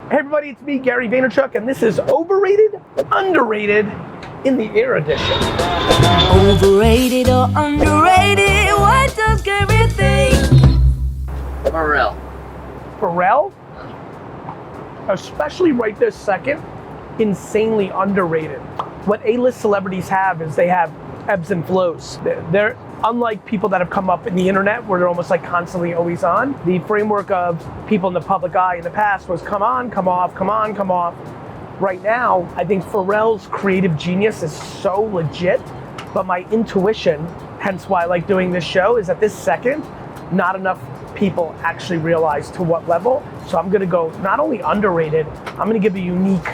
Hey everybody, it's me, Gary Vaynerchuk, and this is Overrated, Underrated in the Air Edition. Overrated or underrated, what does Gary think? Pharrell. Pharrell? Especially right this second, insanely underrated. What A-list celebrities have is they have ebbs and flows. They're unlike people that have come up in the internet where they're almost like constantly always on. The framework of people in the public eye in the past was come on, come off, come on, come off. Right now, I think Pharrell's creative genius is so legit, but my intuition, hence why I like doing this show, is at this second, not enough people actually realize to what level. So I'm gonna go not only underrated, I'm gonna give a unique,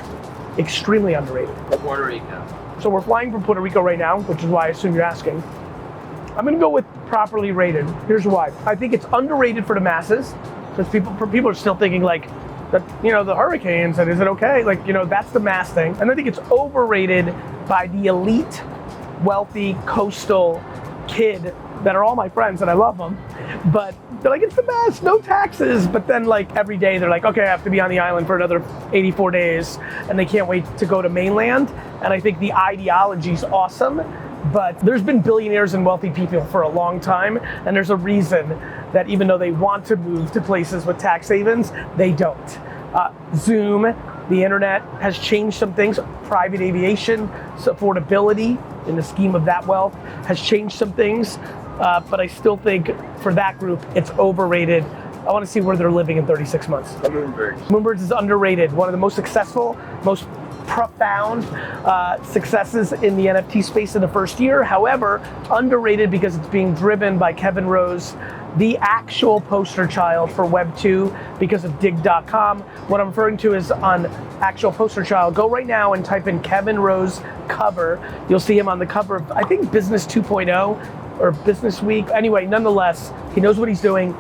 extremely underrated. Puerto Rico. So we're flying from Puerto Rico right now, which is why I assume you're asking. I'm gonna go with properly rated. Here's why. I think it's underrated for the masses, because people are still thinking like, that, you know, the hurricanes, and is it okay? Like, you know, that's the mass thing. And I think it's overrated by the elite, wealthy, coastal kid that are all my friends and I love them, but they're like, it's the best, no taxes. But then like every day they're like, okay, I have to be on the island for another 84 days and they can't wait to go to mainland. And I think the ideology's awesome, but there's been billionaires and wealthy people for a long time, and there's a reason that even though they want to move to places with tax havens, they don't. Zoom, the internet has changed some things. Private aviation, affordability in the scheme of that wealth has changed some things, but I still think for that group, it's overrated. I want to see where they're living in 36 months. Moonbirds. Moonbirds is underrated. One of the most successful, most profound successes in the NFT space in the first year. However, underrated because it's being driven by Kevin Rose, the actual poster child for Web 2 because of dig.com. What I'm referring to is on actual poster child. Go right now and type in Kevin Rose cover. You'll see him on the cover of, I think, Business 2.0 or Business Week. Anyway, nonetheless, he knows what he's doing.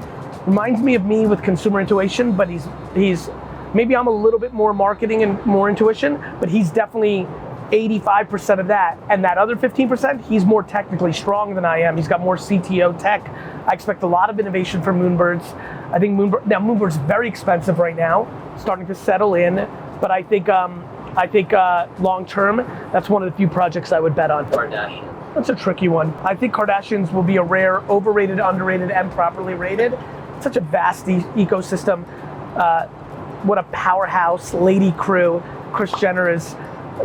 Reminds me of me with consumer intuition, but he's maybe I'm a little bit more marketing and more intuition, but he's definitely 85% of that. And that other 15%, he's more technically strong than I am. He's got more CTO tech. I expect a lot of innovation from Moonbirds. I think Moonbirds is very expensive right now, starting to settle in, but I think long term, that's one of the few projects I would bet on. Kardashians. That's a tricky one. I think Kardashians will be a rare, overrated, underrated, and properly rated. It's such a vast ecosystem. What a powerhouse lady crew. Kris Jenner is,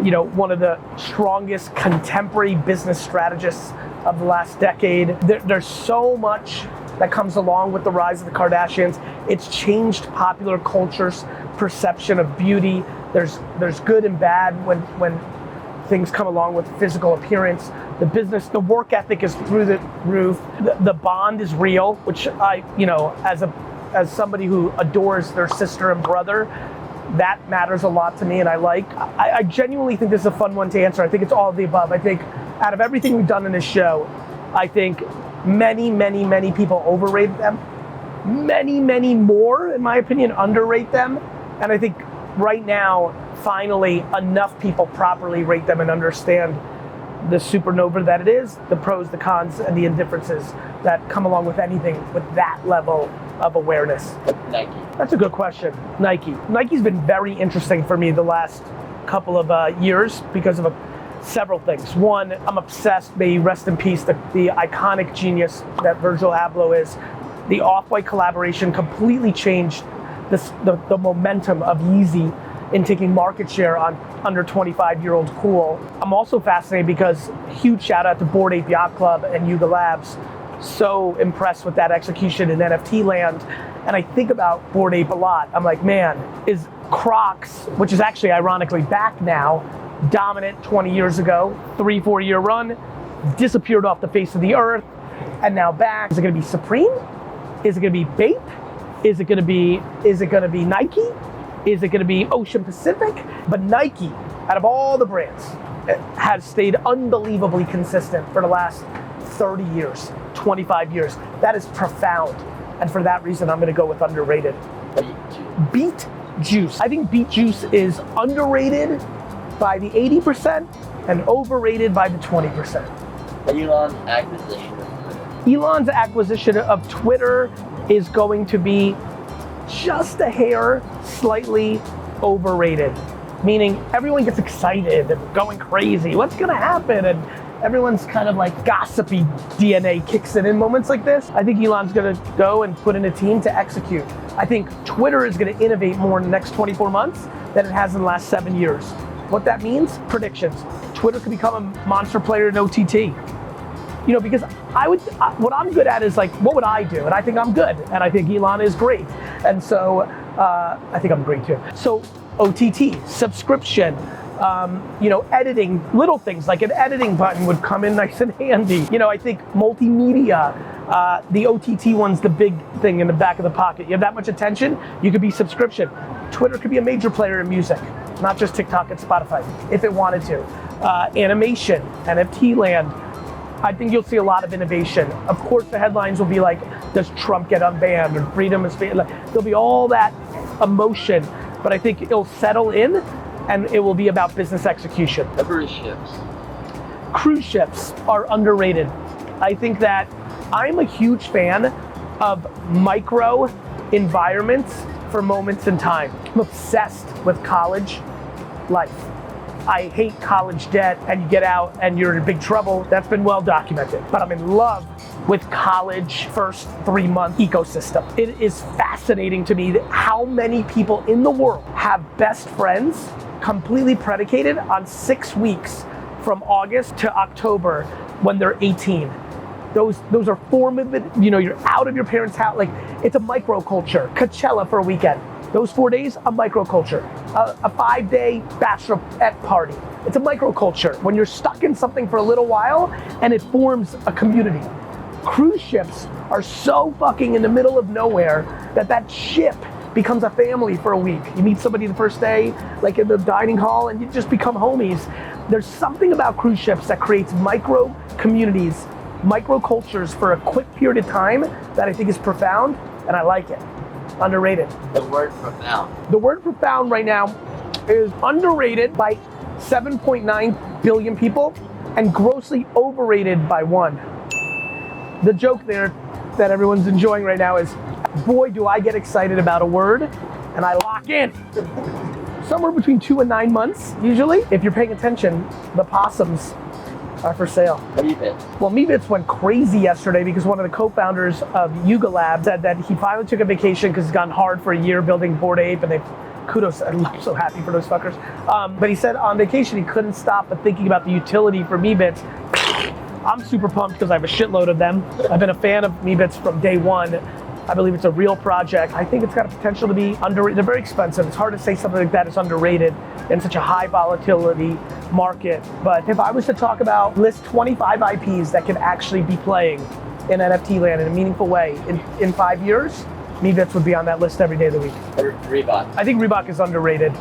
you know, one of the strongest contemporary business strategists of the last decade. There's so much that comes along with the rise of the Kardashians. It's changed popular culture's perception of beauty. There's good and bad when things come along with physical appearance. The business, the work ethic is through the roof. The bond is real, which I, you know, as somebody who adores their sister and brother, that matters a lot to me and I like. I genuinely think this is a fun one to answer. I think it's all of the above. I think out of everything we've done in this show, I think many, many, many people overrate them. Many, many more, in my opinion, underrate them. And I think right now, finally, enough people properly rate them and understand the supernova that it is, the pros, the cons, and the indifferences that come along with anything with that level of awareness. Nike. That's a good question. Nike. Nike's been very interesting for me the last couple of years because of several things. One, I'm obsessed, may rest in peace, the iconic genius that Virgil Abloh is. The Off-White collaboration completely changed the momentum of Yeezy in taking market share on under 25-year-old cool. I'm also fascinated because huge shout out to Bored Ape Yacht Club and Yuga Labs. So impressed with that execution in NFT land. And I think about Bored Ape a lot. I'm like, man, is Crocs, which is actually ironically back now, dominant 20 years ago, 3-4 year run, disappeared off the face of the earth, and now back. Is it gonna be Supreme? Is it gonna be Beet? Is it gonna be Nike? Is it gonna be Ocean Pacific? But Nike, out of all the brands, has stayed unbelievably consistent for the last 30 years, 25 years. That is profound. And for that reason, I'm gonna go with underrated. Beet Juice. I think Beet Juice is underrated by the 80% and overrated by the 20%. Elon's acquisition of Twitter. Elon's acquisition of Twitter is going to be just a hair slightly overrated, meaning everyone gets excited and going crazy. What's gonna happen? And everyone's kind of like gossipy DNA kicks in moments like this. I think Elon's gonna go and put in a team to execute. I think Twitter is gonna innovate more in the next 24 months than it has in the last 7 years. What that means? Predictions. Twitter could become a monster player in OTT. You know, because what I'm good at is like, what would I do? And I think I'm good, and I think Elon is great. And so, I think I'm great too. So OTT, subscription, you know, editing, little things like an editing button would come in nice and handy. You know, I think multimedia, the OTT one's the big thing in the back of the pocket. You have that much attention, you could be subscription. Twitter could be a major player in music, not just TikTok and Spotify, if it wanted to. Animation, NFT land. I think you'll see a lot of innovation. Of course, the headlines will be like, does Trump get unbanned or freedom of speech? Like, there'll be all that emotion, but I think it'll settle in and it will be about business execution. Cruise ships. Cruise ships are underrated. I think that I'm a huge fan of micro environments for moments in time. I'm obsessed with college life. I hate college debt, and you get out and you're in big trouble. That's been well documented. But I'm in love with college first 3 month ecosystem. It is fascinating to me that how many people in the world have best friends completely predicated on 6 weeks from August to October when they're 18. Those are formative, you know, you're out of your parents' house. Like, it's a microculture. Coachella for a weekend. Those 4 days, a microculture. A 5-day bachelorette party. It's a microculture when you're stuck in something for a little while and it forms a community. Cruise ships are so fucking in the middle of nowhere that ship becomes a family for a week. You meet somebody the first day, like in the dining hall, and you just become homies. There's something about cruise ships that creates micro communities, micro cultures for a quick period of time that I think is profound, and I like it. Underrated. The word profound. The word profound right now is underrated by 7.9 billion people and grossly overrated by 1. The joke there that everyone's enjoying right now is, boy, do I get excited about a word and I lock in. Somewhere between 2 and 9 months, usually. If you're paying attention, the possums are for sale. Meebits. Well, Meebits went crazy yesterday because one of the co-founders of Yuga Labs said that he finally took a vacation because it's gone hard for a year building Bored Ape, and kudos, I'm so happy for those fuckers. But he said on vacation he couldn't stop but thinking about the utility for Meebits. I'm super pumped because I have a shitload of them. I've been a fan of Meebits from day one. I believe it's a real project. I think it's got a potential to be underrated. They're very expensive. It's hard to say something like that is underrated in such a high volatility market. But if I was to talk about, list 25 IPs that could actually be playing in NFT land in a meaningful way in 5 years, Meebits would be on that list every day of the week. Reebok. I think Reebok is underrated.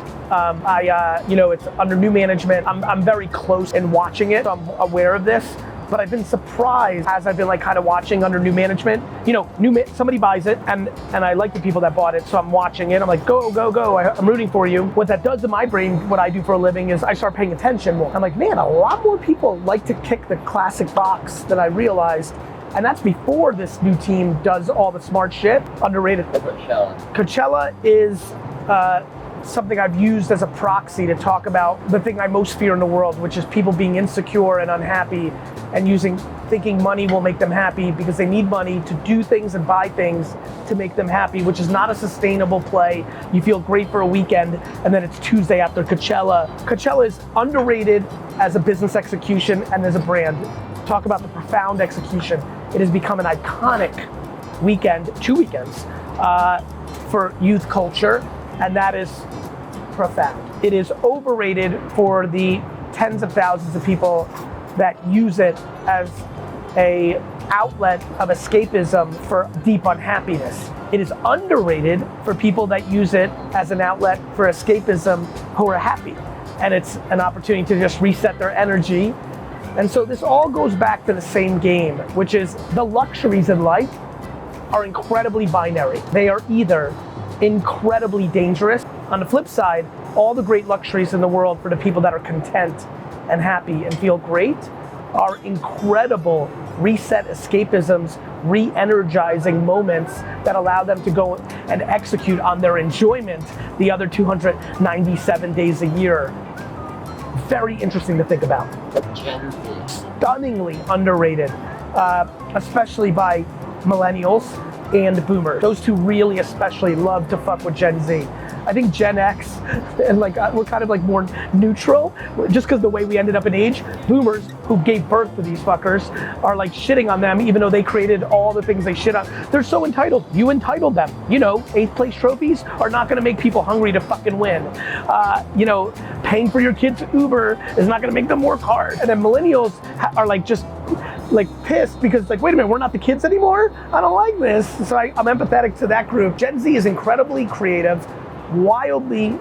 You know, it's under new management. I'm very close in watching it, so I'm aware of this. But I've been surprised as I've been like kind of watching under new management. You know, somebody buys it, and I like the people that bought it, so I'm watching it. I'm like, go, go, go. I'm rooting for you. What that does in my brain, what I do for a living, is I start paying attention more. I'm like, man, a lot more people like to kick the classic box than I realized. And that's before this new team does all the smart shit. Underrated. Coachella. Coachella is something I've used as a proxy to talk about the thing I most fear in the world, which is people being insecure and unhappy and thinking money will make them happy because they need money to do things and buy things to make them happy, which is not a sustainable play. You feel great for a weekend and then it's Tuesday after Coachella. Coachella is underrated as a business execution and as a brand. Talk about the profound execution. It has become an iconic weekend, 2 weekends, for youth culture, and that is profound. It is overrated for the tens of thousands of people that use it as an outlet of escapism for deep unhappiness. It is underrated for people that use it as an outlet for escapism who are happy. And it's an opportunity to just reset their energy. And so this all goes back to the same game, which is the luxuries in life are incredibly binary. They are either incredibly dangerous. On the flip side, all the great luxuries in the world for the people that are content and happy and feel great are incredible reset escapisms, re-energizing moments that allow them to go and execute on their enjoyment the other 297 days a year. Very interesting to think about. Gen Z. Stunningly underrated, especially by millennials and boomers. Those two really especially love to fuck with Gen Z. I think Gen X, and like we're kind of like more neutral, just because the way we ended up in age. Boomers, who gave birth to these fuckers, are like shitting on them, even though they created all the things they shit on. They're so entitled. You entitled them. You know, 8th place trophies are not gonna make people hungry to fucking win. You know, paying for your kids' Uber is not gonna make them work hard. And then millennials are like just like pissed because like, wait a minute, we're not the kids anymore? I don't like this. So I'm empathetic to that group. Gen Z is incredibly creative, wildly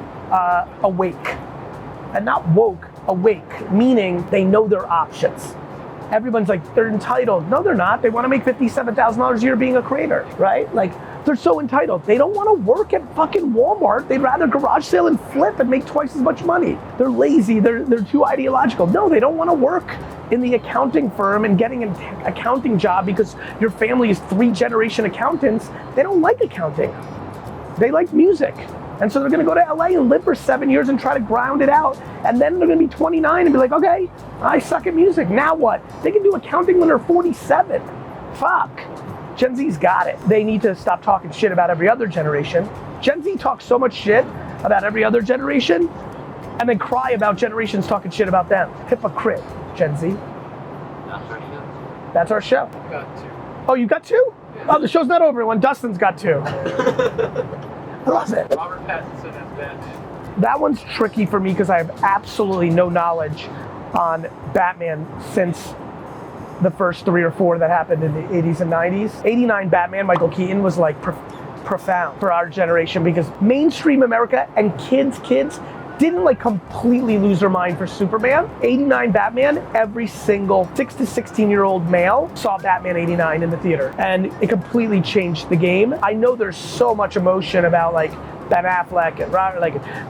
awake, and not woke, awake, meaning they know their options. Everyone's like, they're entitled. No, they're not. They want to make $57,000 a year being a creator, right? Like, they're so entitled. They don't want to work at fucking Walmart. They'd rather garage sale and flip and make twice as much money. They're lazy. They're too ideological. No, they don't want to work in the accounting firm and getting an accounting job because your family is 3-generation accountants. They don't like accounting. They like music. And so they're gonna go to LA and live for 7 years and try to ground it out. And then they're gonna be 29 and be like, okay, I suck at music, now what? They can do accounting when they're 47. Fuck. Gen Z's got it. They need to stop talking shit about every other generation. Gen Z talks so much shit about every other generation and then cry about generations talking shit about them. Hypocrite, Gen Z. That's our show. I got 2. Oh, you got 2? Yeah. Oh, the show's not over when Dustin's got 2. I love it. Robert Pattinson as Batman. That one's tricky for me because I have absolutely no knowledge on Batman since the first 3 or 4 that happened in the 80s and 90s. 89 Batman, Michael Keaton, was like profound for our generation because mainstream America and kids didn't like completely lose their mind for Superman. 89 Batman, every single 6 to 16-year-old male saw Batman 89 in the theater, and it completely changed the game. I know there's so much emotion about like Ben Affleck and Robert,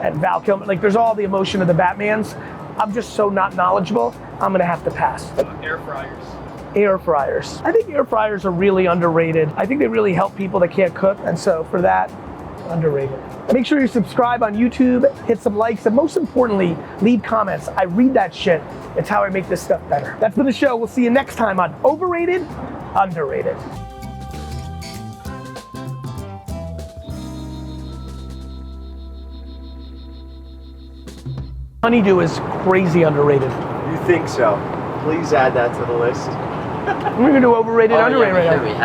and Val Kilmer. Like there's all the emotion of the Batmans. I'm just so not knowledgeable. I'm gonna have to pass. Air fryers. Air fryers. I think air fryers are really underrated. I think they really help people that can't cook, and so for that, underrated. Make sure you subscribe on YouTube, hit some likes, and most importantly, leave comments. I read that shit. It's how I make this stuff better. That's been the show. We'll see you next time on Overrated, Underrated. Honeydew is crazy underrated. You think so? Please add that to the list. We're gonna do overrated, Oh, underrated yeah, right we now. have